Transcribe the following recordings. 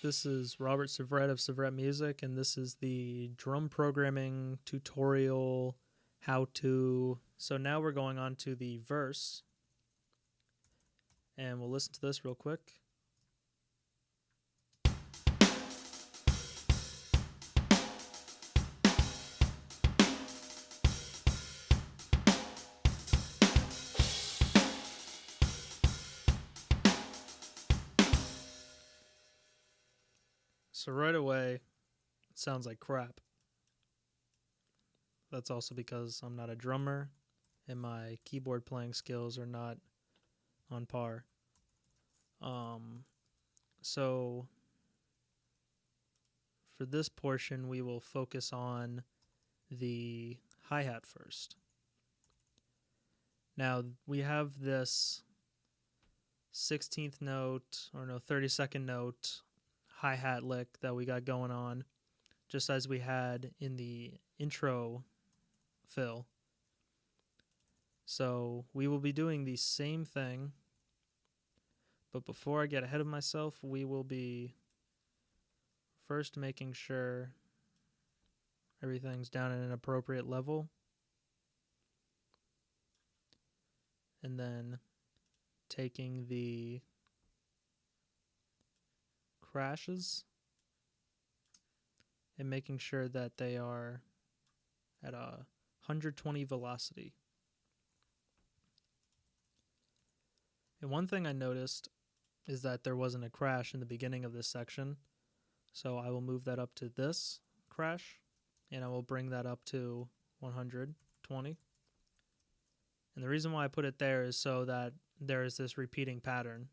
This is Robert Syvret of Syvret Music, and this is the drum programming tutorial how-to. So now we're going on to the verse, and we'll listen to this real quick. So right away, it sounds like crap. That's also because I'm not a drummer and my keyboard playing skills are not on par. So for this portion, we will focus on the hi-hat first. Now we have this 16th note, or no, 32nd note hi-hat lick that we got going on, just as we had in the intro fill. So we will be doing the same thing, but before I get ahead of myself, we will be first making sure everything's down at an appropriate level, and then taking the crashes and making sure that they are at a 120 velocity. And one thing I noticed is that there wasn't a crash in the beginning of this section, so I will move that up to this crash, and I will bring that up to 120. And the reason why I put it there is so that there is this repeating pattern.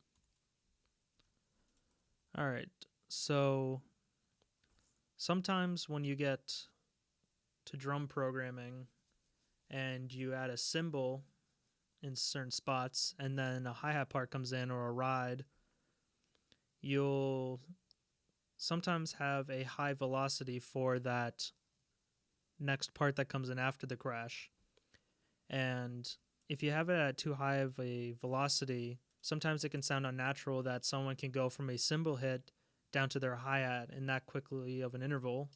Alright, so sometimes when you get to drum programming and you add a cymbal in certain spots and then a hi-hat part comes in or a ride, you'll sometimes have a high velocity for that next part that comes in after the crash. And if you have it at too high of a velocity, sometimes it can sound unnatural that someone can go from a cymbal hit down to their hi-hat in that quickly of an interval.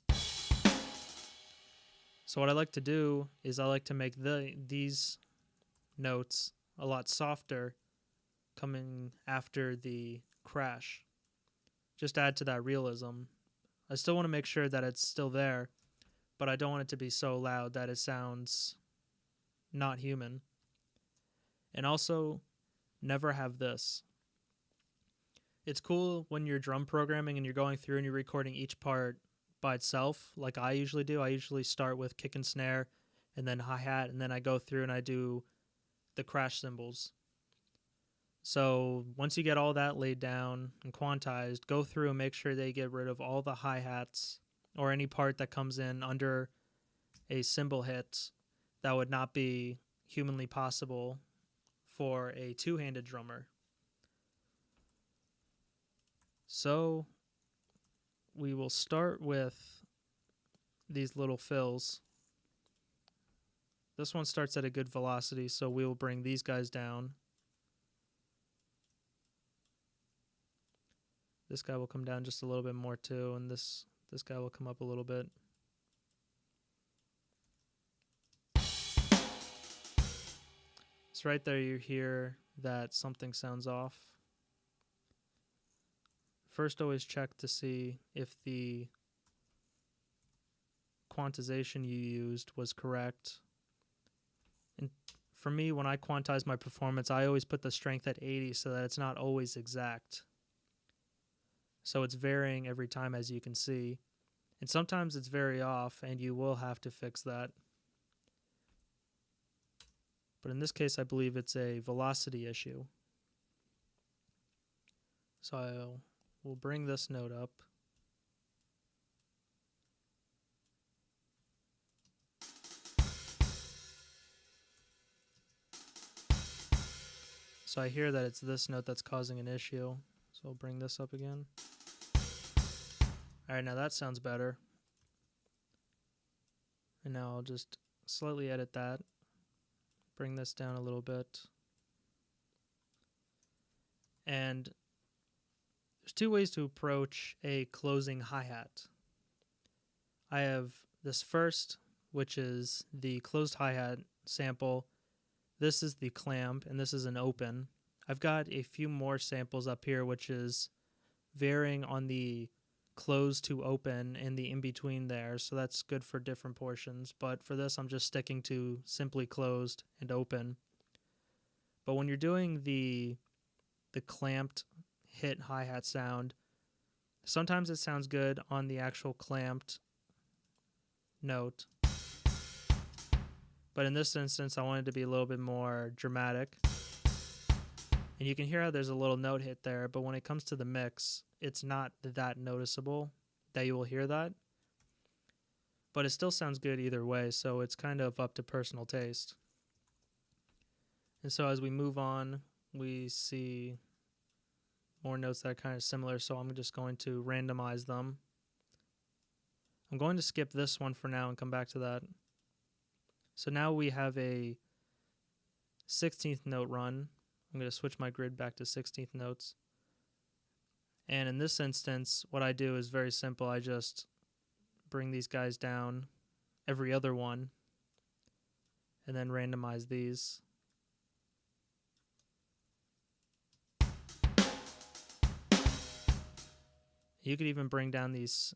So what I like to do is I like to make these notes a lot softer coming after the crash. Just add to that realism. I still want to make sure that it's still there, but I don't want it to be so loud that it sounds not human. And also, never have this. It's cool when you're drum programming and you're going through and you're recording each part by itself, like I usually do. I usually start with kick and snare and then hi-hat, and then I go through and I do the crash cymbals. So once you get all that laid down and quantized, go through and make sure they get rid of all the hi-hats or any part that comes in under a cymbal hit that would not be humanly possible for a two-handed drummer. So we will start with these little fills. This one starts at a good velocity, so we will bring these guys down. This guy will come down just a little bit more too, and this guy will come up a little bit. So right there you hear that something sounds off. First, always check to see if the quantization you used was correct. And for me, when I quantize my performance, I always put the strength at 80 so that it's not always exact. So it's varying every time, as you can see. And sometimes it's very off, and you will have to fix that. But in this case, I believe it's a velocity issue. So we'll bring this note up. So I hear that it's this note that's causing an issue. So I'll bring this up again. Alright, now that sounds better. And now I'll just slightly edit that. Bring this down a little bit. And there's two ways to approach a closing hi-hat. I have this first, which is the closed hi-hat sample. This is the clamp, and this is an open. I've got a few more samples up here, which is varying on the close to open and the in-between there, so that's good for different portions. But for this, I'm just sticking to simply closed and open. But when you're doing the clamped hit hi-hat sound, sometimes it sounds good on the actual clamped note. But in this instance, I wanted to be a little bit more dramatic. And you can hear how there's a little note hit there, but when it comes to the mix, it's not that noticeable that you will hear that. But it still sounds good either way, so it's kind of up to personal taste. And so as we move on, we see more notes that are kind of similar, so I'm just going to randomize them. I'm going to skip this one for now and come back to that. So now we have a 16th note run. I'm going to switch my grid back to 16th notes. And in this instance, what I do is very simple. I just bring these guys down every other one and then randomize these. You could even bring down these.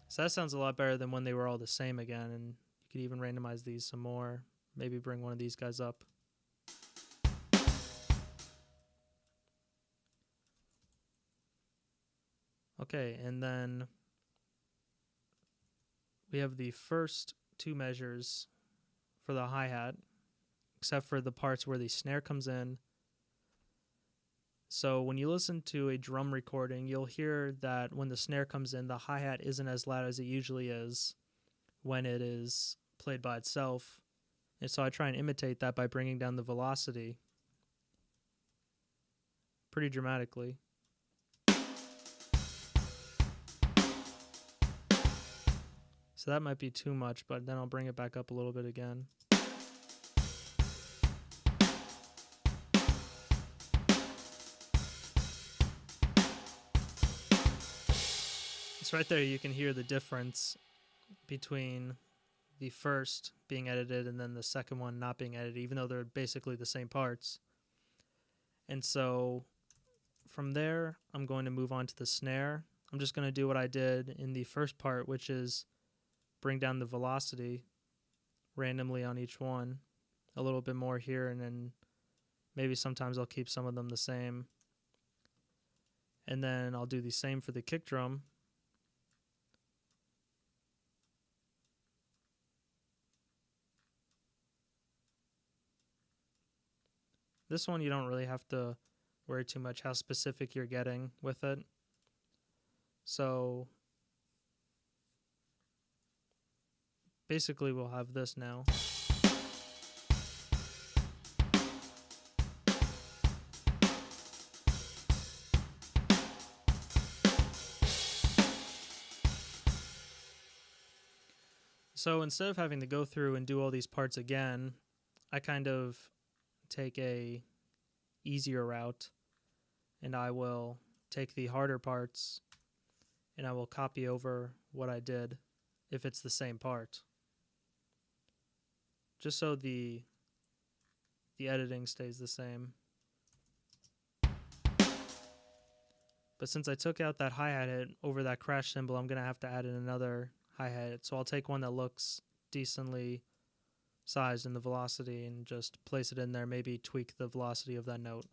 So that sounds a lot better than when they were all the same again, and you could even randomize these some more. Maybe bring one of these guys up. Okay, and then we have the first two measures for the hi-hat, except for the parts where the snare comes in. So when you listen to a drum recording, you'll hear that when the snare comes in, the hi-hat isn't as loud as it usually is when it is played by itself. And so I try and imitate that by bringing down the velocity pretty dramatically. So that might be too much, but then I'll bring it back up a little bit again. So right there you can hear the difference between the first being edited and then the second one not being edited, even though they're basically the same parts. And so from there, I'm going to move on to the snare. I'm just going to do what I did in the first part, which is bring down the velocity randomly on each one, a little bit more here, and then maybe sometimes I'll keep some of them the same. And then I'll do the same for the kick drum. This one you don't really have to worry too much how specific you're getting with it. So basically we'll have this now. So instead of having to go through and do all these parts again, I kind of take a easier route, and I will take the harder parts and I will copy over what I did if it's the same part, just so the editing stays the same. But since I took out that hi-hat hit over that crash cymbal, I'm going to have to add in another hi-hat hit. So I'll take one that looks decently sized in the velocity and just place it in there, maybe tweak the velocity of that note.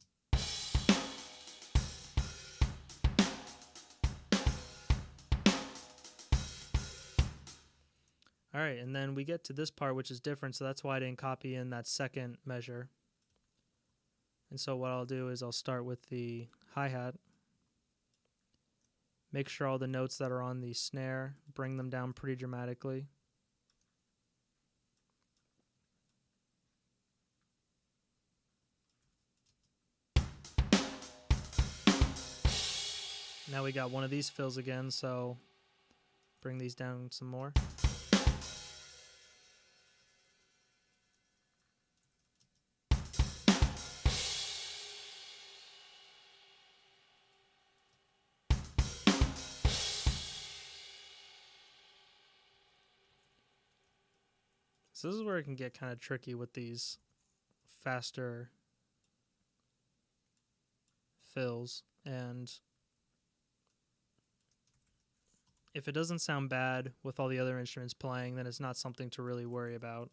Alright, and then we get to this part which is different, so that's why I didn't copy in that second measure. And so what I'll do is I'll start with the hi-hat, make sure all the notes that are on the snare, bring them down pretty dramatically. Now we got one of these fills again, so bring these down some more. So this is where it can get kind of tricky with these faster fills, and if it doesn't sound bad with all the other instruments playing, then it's not something to really worry about.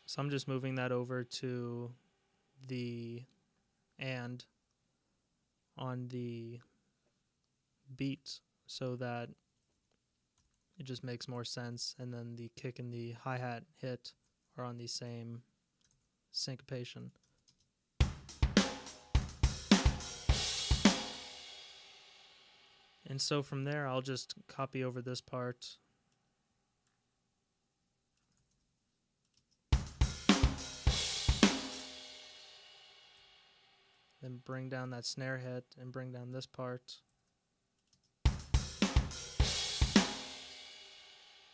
So I'm just moving that over to the and on the beat so that it just makes more sense, and then the kick and the hi-hat hit are on the same syncopation. And so from there I'll just copy over this part. Then bring down that snare hit and bring down this part.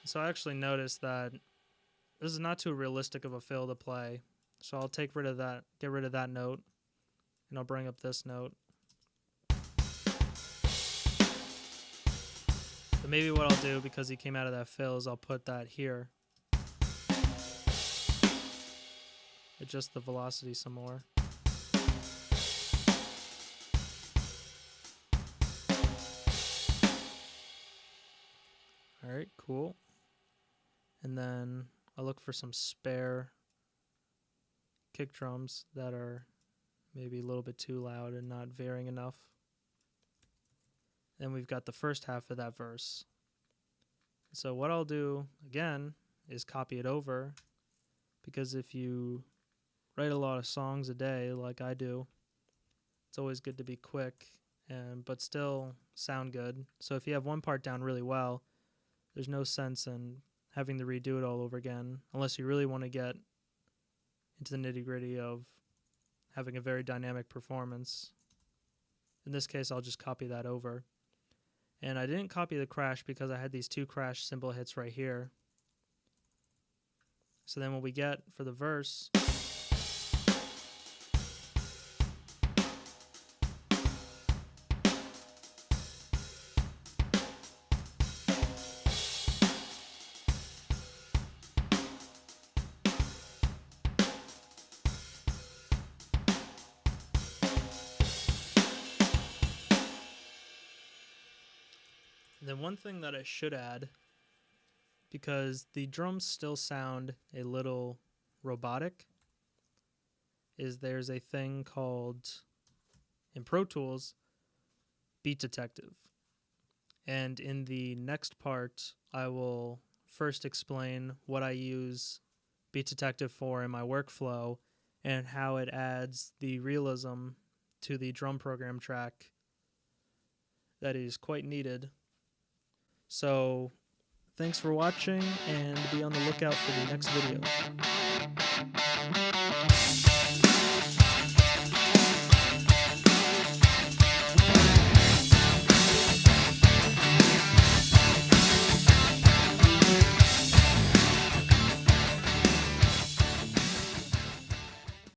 So I actually noticed that this is not too realistic of a fill to play. So I'll get rid of that note, and I'll bring up this note. But maybe what I'll do, because he came out of that fill, is I'll put that here. Adjust the velocity some more. Alright, cool. And then I'll look for some spare kick drums that are maybe a little bit too loud and not varying enough. Then we've got the first half of that verse. So what I'll do, again, is copy it over, because if you write a lot of songs a day like I do, it's always good to be quick but still sound good. So if you have one part down really well, there's no sense in having to redo it all over again, unless you really want to get into the nitty-gritty of having a very dynamic performance. In this case, I'll just copy that over. And I didn't copy the crash because I had these two crash cymbal hits right here. So then what we get for the verse then one thing that I should add, because the drums still sound a little robotic, is there's a thing called, in Pro Tools, Beat Detective. And in the next part, I will first explain what I use Beat Detective for in my workflow and how it adds the realism to the drum program track that is quite needed. So, thanks for watching, and be on the lookout for the next video.